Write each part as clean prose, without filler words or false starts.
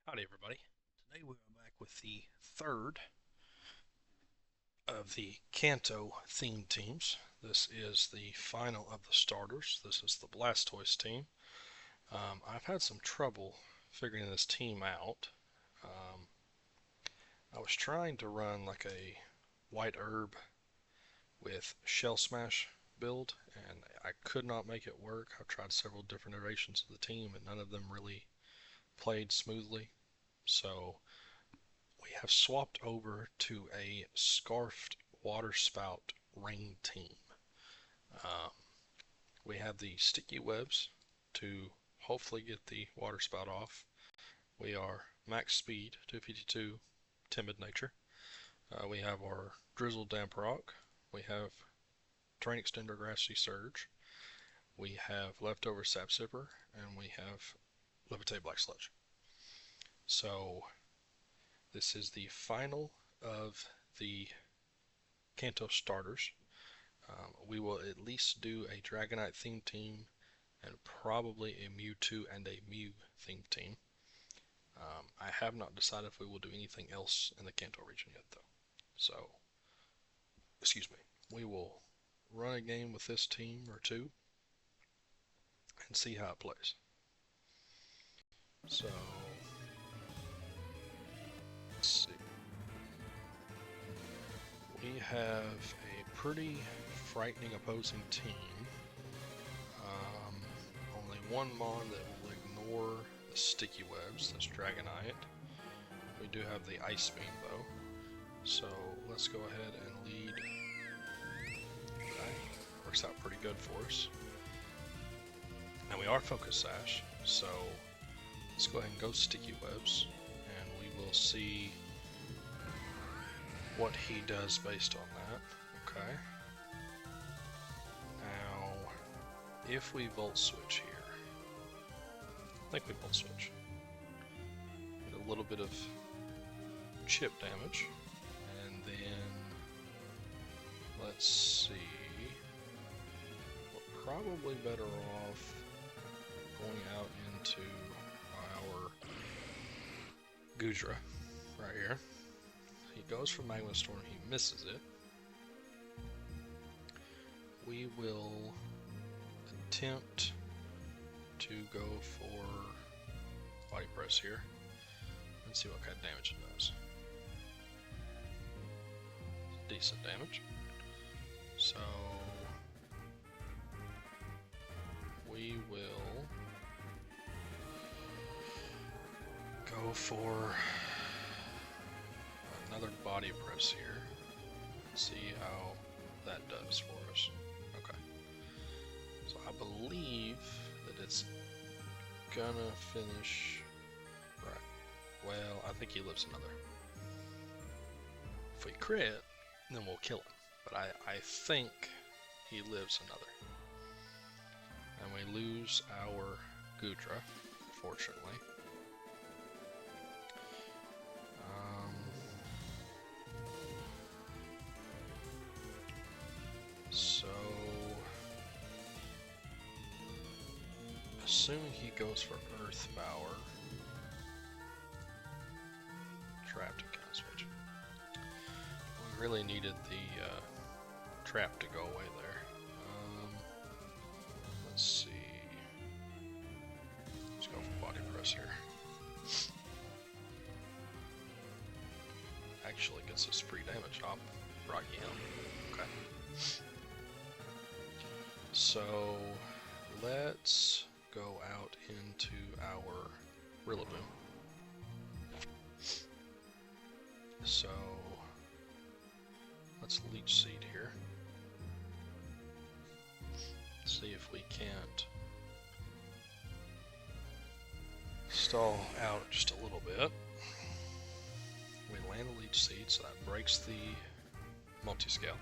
Howdy, everybody. Today we are back with the third of the Kanto themed teams. This is the final of the starters. This is the Blastoise team. I've had some trouble figuring this team out. Um, I was trying to run like a white herb with Shell Smash build, and I could not make it work. I've tried several different iterations of the team, and none of them really played smoothly. So we have swapped over to a scarfed water spout rain team. Um, we have the sticky webs to hopefully get the water spout off. We are max speed 252, timid nature. We have our drizzle damp rock. We have terrain extender grassy surge. We have leftover sap sipper, and we have levitate black sludge. So this is the final of the Kanto starters. We will at least do a Dragonite themed team and probably a Mewtwo and a Mew themed team. I have not decided if we will do anything else in the Kanto region yet, though. So, excuse me. We will run a game with this team or two and see how it plays. So, let's see. We have a pretty frightening opposing team. Um, Only one Mon that will ignore the sticky webs. That's Dragonite. We do have the Ice Beam though. So let's go ahead and lead. Okay, works out pretty good for us. Now we are Focus Sash, so let's go ahead and go Sticky Webs, and we will see what he does based on that. Okay. Now, if we Volt Switch here, I think we Volt Switch. Get a little bit of chip damage, and then let's see. We're probably better off going out into our Gudra right here. He goes for Magma Storm, he misses it. We will attempt to go for Body Press here and see what kind of damage it does. Decent damage. So we will go for another Body Press here. See how that does for us. Okay. So I believe that it's gonna finish right. Well, I think he lives another. If we crit, then we'll kill him. But I think he lives another. And we lose our Gudra, fortunately. So, assuming he goes for Earth Power, trapped and kind of switch. We really needed the trap to go away there. Let's see. Let's go for Body Press here. Actually gets us free damage off Rocky Helm. Okay. So let's go out into our Rillaboom. So let's Leech Seed here. See if we can't stall out just a little bit. We land the Leech Seed, so that breaks the multi-scale.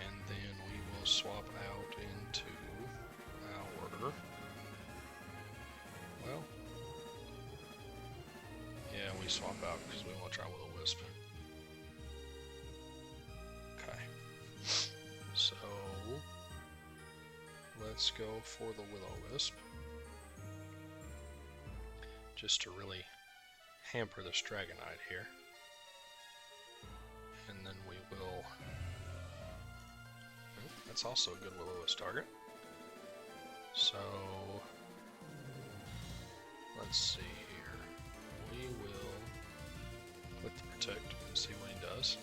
And then we will swap out into our, well, yeah, we swap out because we want to try Will-O-Wisp. Okay, so let's go for the Will-O-Wisp. just to really hamper this Dragonite here. And then we will... Oh, that's also a good Will-O-Wisp target. So... let's see here. We will click the Protect and see what he does.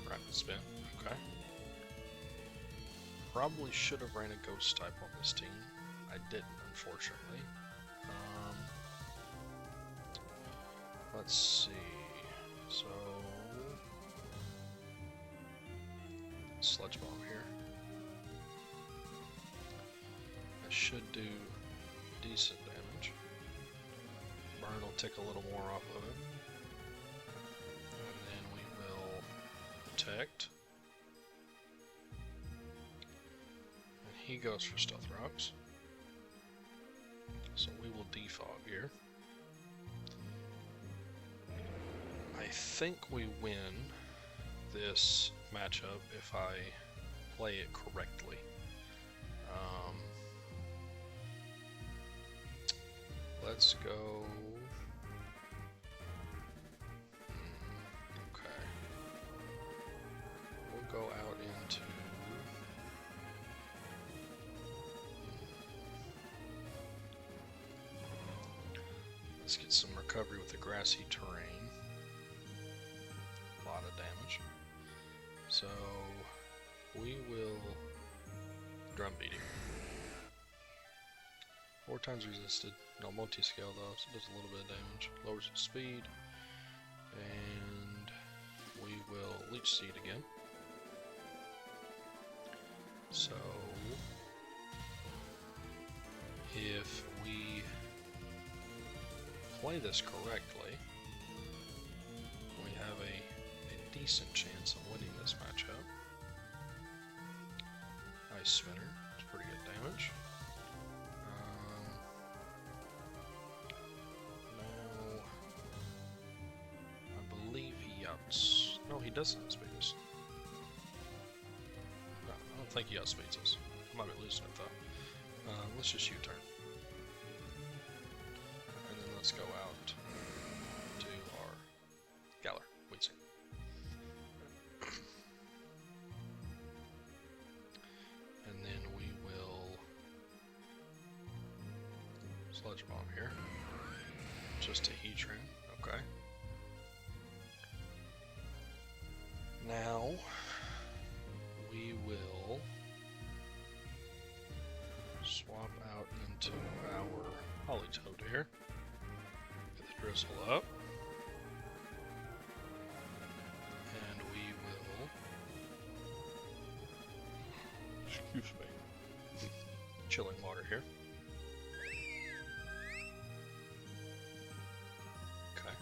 Rapid Spin, okay. Probably should have ran a Ghost type on this team. I didn't, unfortunately. Let's see. So... Sludge Bomb here. That should do decent damage. Burn will tick a little more off of it. And then we will Protect. And he goes for Stealth Rocks. So we will defog here. I think we win this matchup if I play it correctly. Let's go. Okay. We'll go out into. Let's get some recovery with the grassy terrain. A lot of damage. So we will drum beating. 4 times resisted. No multi-scale though, so it does a little bit of damage. Lowers its speed. And we will Leech Seed again. So if we play this correctly, we have a decent chance of winning this matchup. Ice Spinner, it's pretty good damage. Now, I believe he outs... No, he doesn't outspeed us. No, I don't think he outspeeds us. I might be losing it though. Let's just U-turn. And then let's go out to our Galar, Weedsing. And then we will Sludge Bomb here. Just a Heatran, okay. Now we will swap out into our Politoed here. Get the Drizzle up. And we will... Excuse me. Chilling water here. Okay.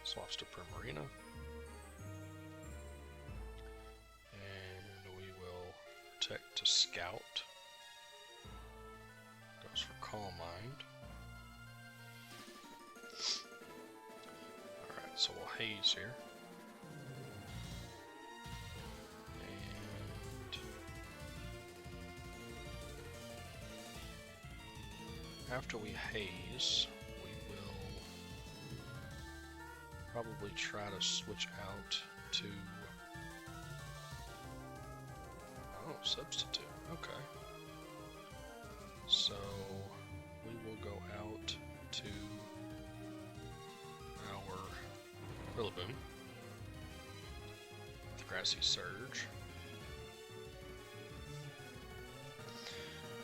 Swaps to Primarina. And we will protect to Scout. Goes for Calm Mind. Alright, so we'll Haze here. And after we Haze, we will probably try to switch out to... Oh, Substitute. Okay. So we will go out to our Rillaboom, the Grassy Surge.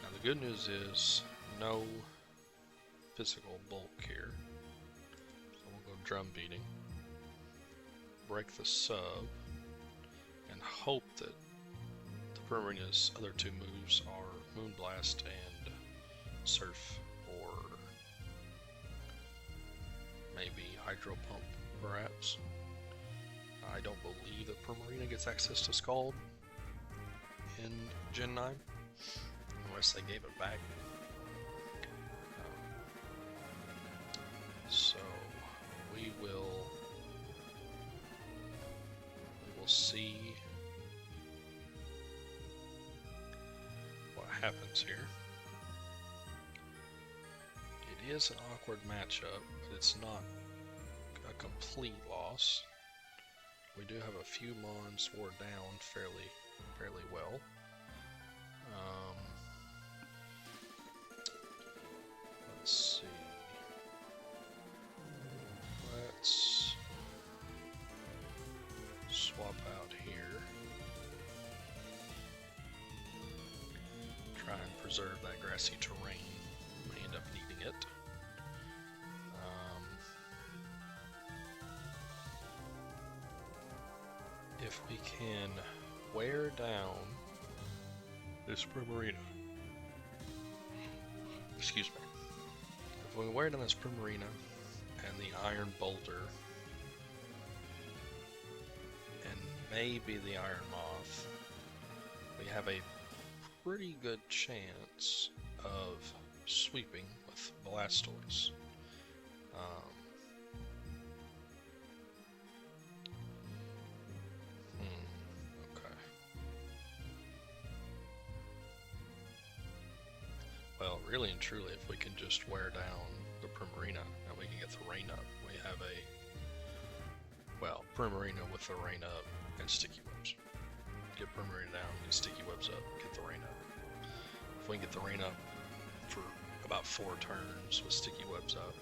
Now the good news is no physical bulk here. So we'll go Drum Beating, break the sub, and hope that the Primarina's other 2 moves are Moonblast and Surf, or maybe Hydro Pump, perhaps. I don't believe that Primarina gets access to Scald in Gen 9, unless they gave it back. So we will see what happens here. is an awkward matchup, but it's not a complete loss. We do have a few mons wore down fairly well. Let's see. Let's swap out here. Try and preserve that grassy terrain. May end up needing it. If we can wear down this Primarina. Excuse me. If we wear down this Primarina and the Iron Boulder and maybe the Iron Moth, we have a pretty good chance of sweeping with Blastoise. Okay. Well, really and truly, if we can just wear down the Primarina and we can get the rain up, we have a, well, Primarina with the rain up and sticky webs. Get Primarina down, get sticky webs up, get the rain up. If we can get the rain up for about 4 turns with sticky webs up,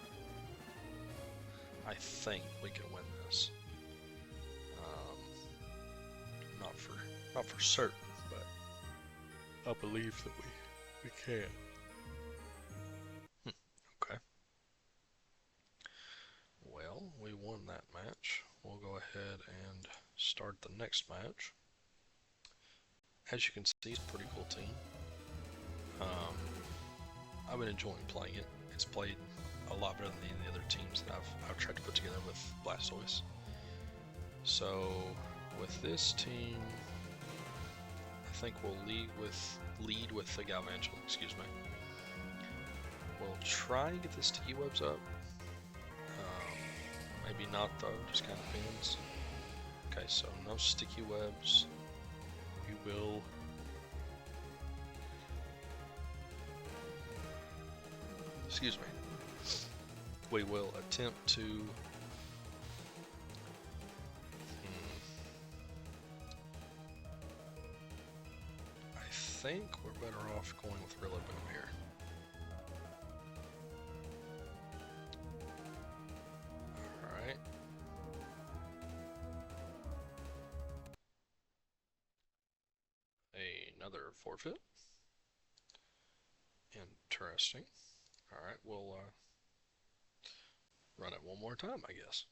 I think we can win this. Not for certain, but I believe that we can. Okay. Well, we won that match. We'll go ahead and start the next match. As you can see, it's a pretty cool team. I've been enjoying playing it. It's played a lot better than any of the other teams that I've tried to put together with Blastoise. So with this team, I think we'll lead with the Galvantula, excuse me. We'll try and get the sticky webs up. Maybe not though, just kind of depends. Okay, so no sticky webs. We will we will attempt to I think we're better off going with Rillaboom here. Alright. Another forfeit. Interesting. Alright, we'll run it one more time, I guess.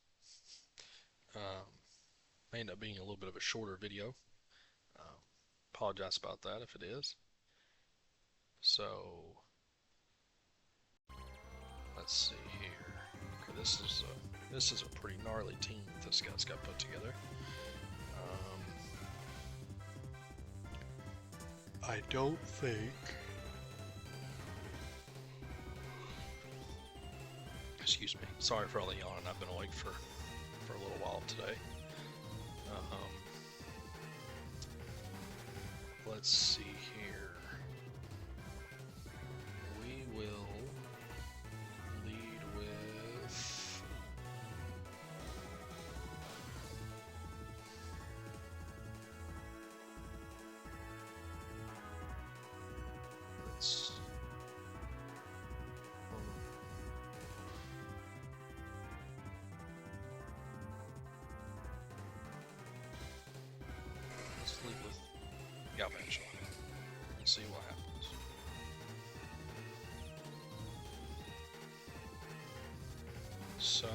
May end up being a little bit of a shorter video. Apologize about that if it is. So, let's see here. Okay, this is a pretty gnarly team that this guy's got put together. I don't think. Excuse me. Sorry for all the yawning. I've been awake for a little while today. Let's see here. We will lead with let's lead with Galvantula and see what happens. So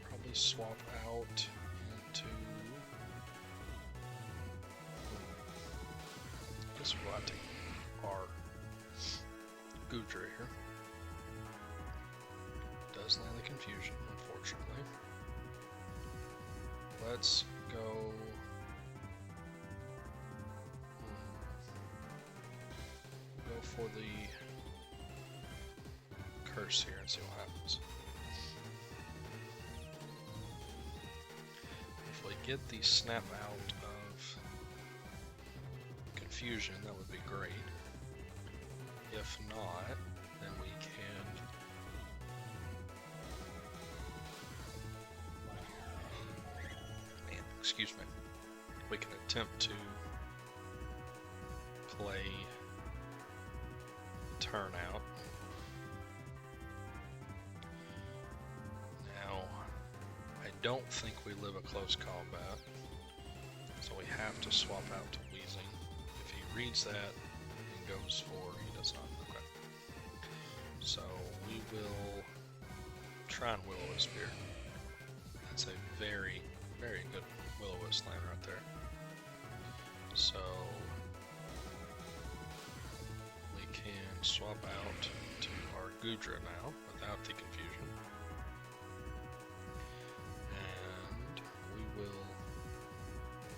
probably swap out into guess we'll have to take our Goodra here. Does land the confusion, unfortunately. Let's go. Go for the curse here and see what happens. If we get the snap out of confusion, that would be great. If not, then we can excuse me. We can attempt to play Turnout. Now, I don't think we live a close combat, so we have to swap out to Weezing. If he reads that and goes for, he does not. Okay. So we will try and Will-O-Wisp here. That's a very, very good Will-O-Wisp land right there. So we can swap out to our Goodra now without the confusion. And we will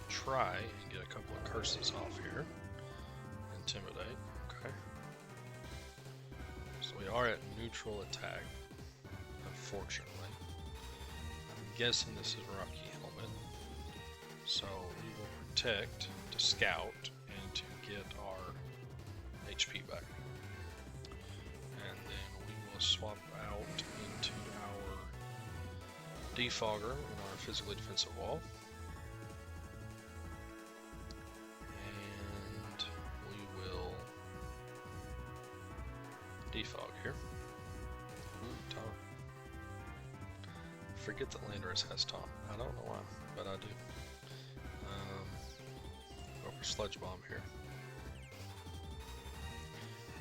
try and get a couple of curses off here. Intimidate, okay. So we are at neutral attack, unfortunately. I'm guessing this is Rocky Helmet. So we will protect to scout and to get our HP back. And then we will swap out into our Defogger in our physically defensive wall. And we will defog here. Ooh, Tom. Forget that Landorus has Tom. I don't know why, but I do. Go for Sludge Bomb here.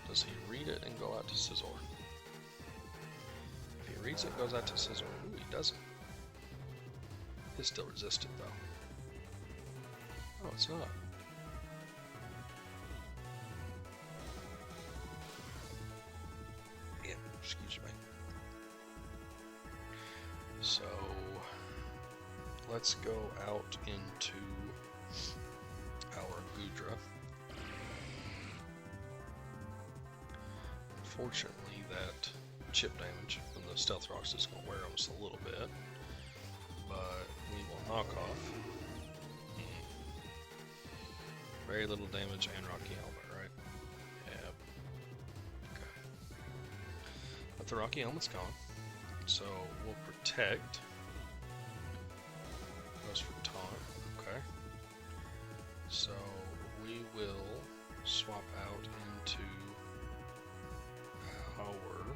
Does he read it and go out to Scizor? If he reads it, goes out to Scizor. Ooh, he doesn't. It's still resisted though. Oh, it's not. Yeah, excuse me. So let's go out into our Goodra. Unfortunately, that chip damage from the Stealth Rocks is going to wear on us a little bit, but we will knock off. Very little damage and Rocky Helmet, right? Yep. Okay. But the Rocky Helmet's gone, so we'll protect. Goes for taunt. Okay. So we will swap out into our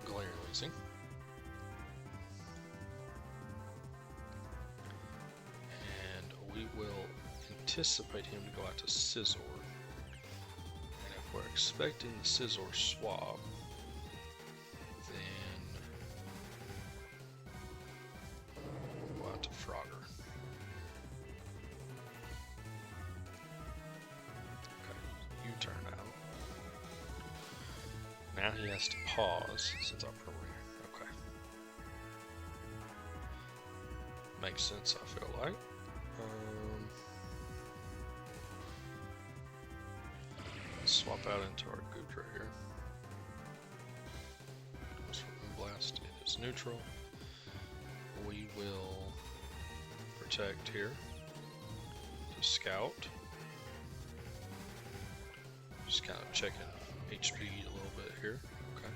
Galarian Weezing. And we will anticipate him to go out to Scizor. And if we're expecting the Scizor swap, then we'll go out to Frogger. U-turn out. Now he has to pause since I'm from here. Okay. Makes sense, I feel like. Let's swap out into our Goodra here. Goes for Moonblast. It is neutral. We will protect here to scout. Just kind of checking HP a little bit here. Okay.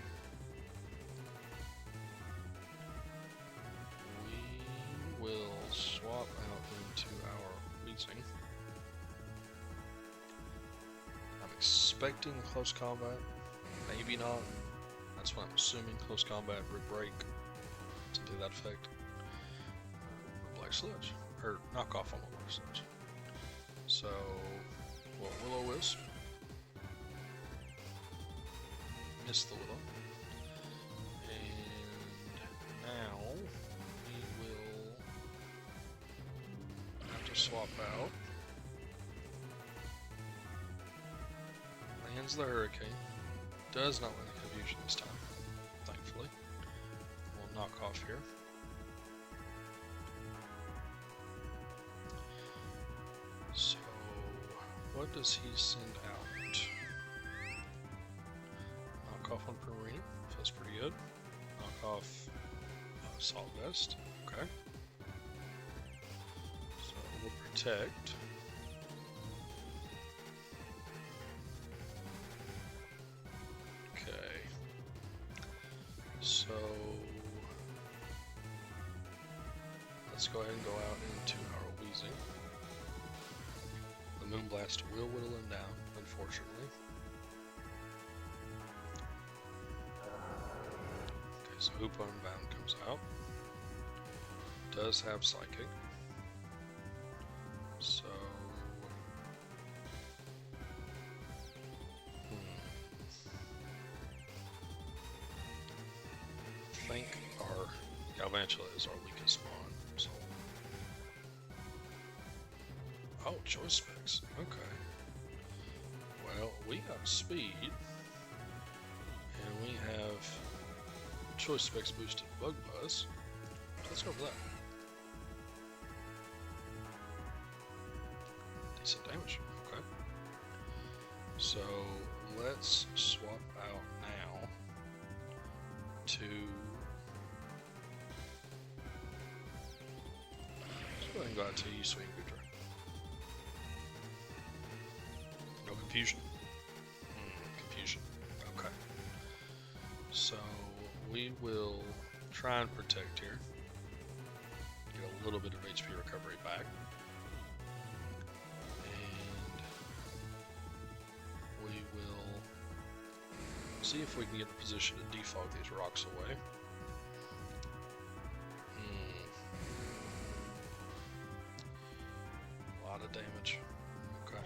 We will swap out into our Weezing. I'm expecting the close combat. Maybe not. That's what I'm assuming. Close combat, Brick Break to do that effect. Black Sludge. Or knock off on the Black Sludge. So, well, Will-O-Wisp. Missed the Willow. And now we will have to swap out. Lands the Hurricane. Does not land the Confusion this time, thankfully. We'll knock off here. So, what does he send out? Knock off on Perine, feels pretty good. Knock off Assault Vest, okay. So we'll protect. So let's go ahead and go out into our wheezing. The Moonblast will whittle him down, unfortunately. Okay, so Hoopa Unbound comes out. Does have Psychic. So I think our Galvantula is our weakest spawn. So oh, Choice Specs. Okay. Well, we have speed, and we have Choice Specs boosted Bug Buzz. Let's go for that. Decent damage. Okay. So let's swap out now to. Let's go ahead and go out to Yusui and Gudra. No confusion. Confusion. Okay. So we will try and protect here. Get a little bit of HP recovery back. And we will see if we can get in a position to defog these rocks away. A lot of damage. Okay.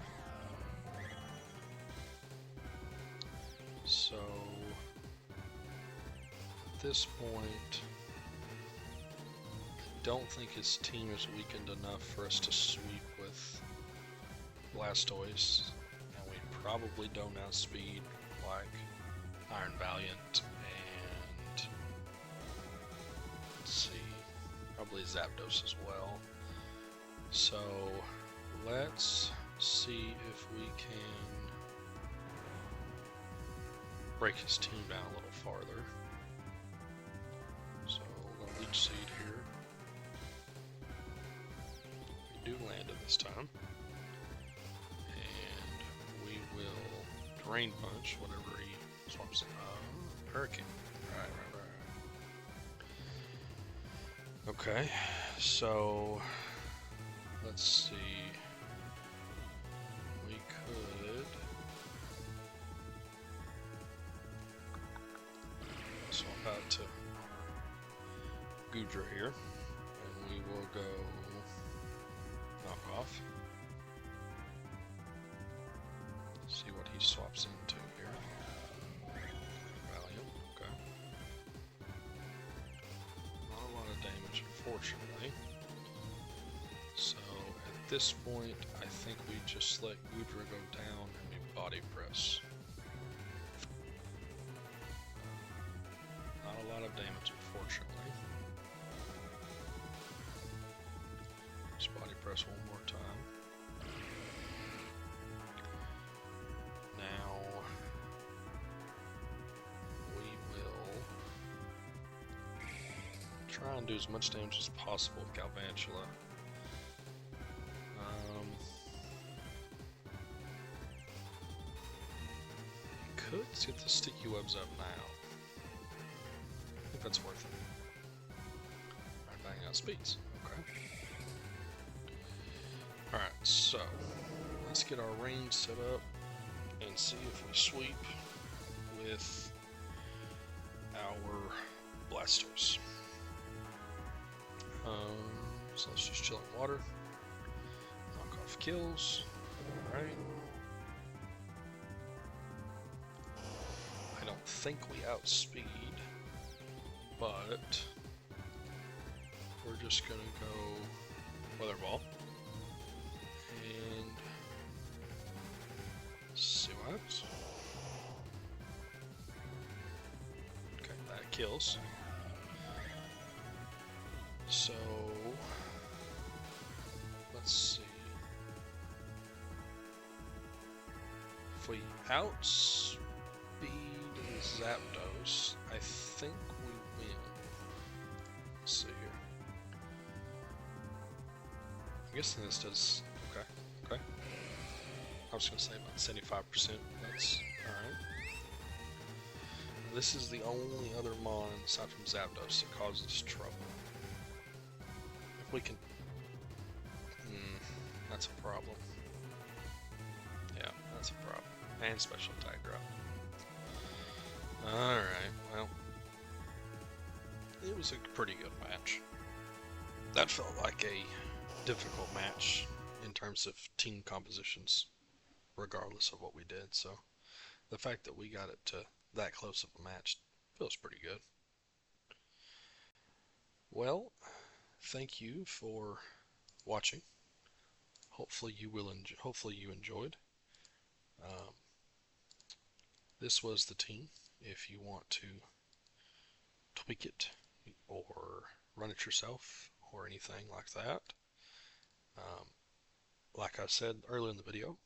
So at this point, I don't think his team is weakened enough for us to sweep with Blastoise, and we probably don't outspeed like Iron Valiant and let's see, probably Zapdos as well. So let's see if we can break his team down a little farther. So we'll go Leech Seed here. We do land it this time. And we will Drain Punch whatever he swaps. Hurricane. Right. Okay, so let's see. We could swap out to Gudra here, and we will go Knock Off. See what he swaps into here. Valiant, okay. Not a lot of damage, unfortunately. So at this point, I think we just let Gudra go down and we body press. Not a lot of damage, unfortunately. Just body press one more time. Now we will try and do as much damage as possible with Galvantula. Could get the sticky webs up now. I think that's worth it. I'm banging out speeds. Okay. Alright, so let's get our range set up and see if we sweep with our Blastoise. So let's just chill in water. Knock off kills. Alright. I don't think we outspeed, but we're just gonna go Weather Ball and see what happens. Okay, that kills. So let's see. If we outspeed Zapdos, I think we win. Let's see here. I'm guessing this does. Okay. I was gonna say about 75%. That's alright. This is the only other mon aside from Zapdos that causes trouble. If we can... that's a problem. Yeah, that's a problem. And special attack drop. Alright, well. It was a pretty good match. That felt like a difficult match in terms of team compositions, regardless of what we did. So the fact that we got it to that close of a match feels pretty good. Well, thank you for watching. Hopefully you enjoyed. Um, this was the team. If you want to tweak it or run it yourself or anything like that, like I said earlier in the video,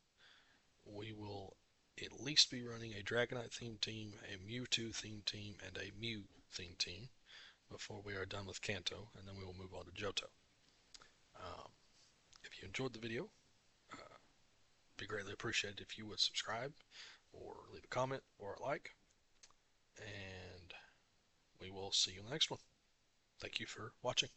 we will at least be running a Dragonite themed team, a Mewtwo themed team, and a Mew themed team before we are done with Kanto, and then we will move on to Johto. If you enjoyed the video, it'd be greatly appreciated if you would subscribe or leave a comment or a like, and we will see you in the next one. Thank you for watching.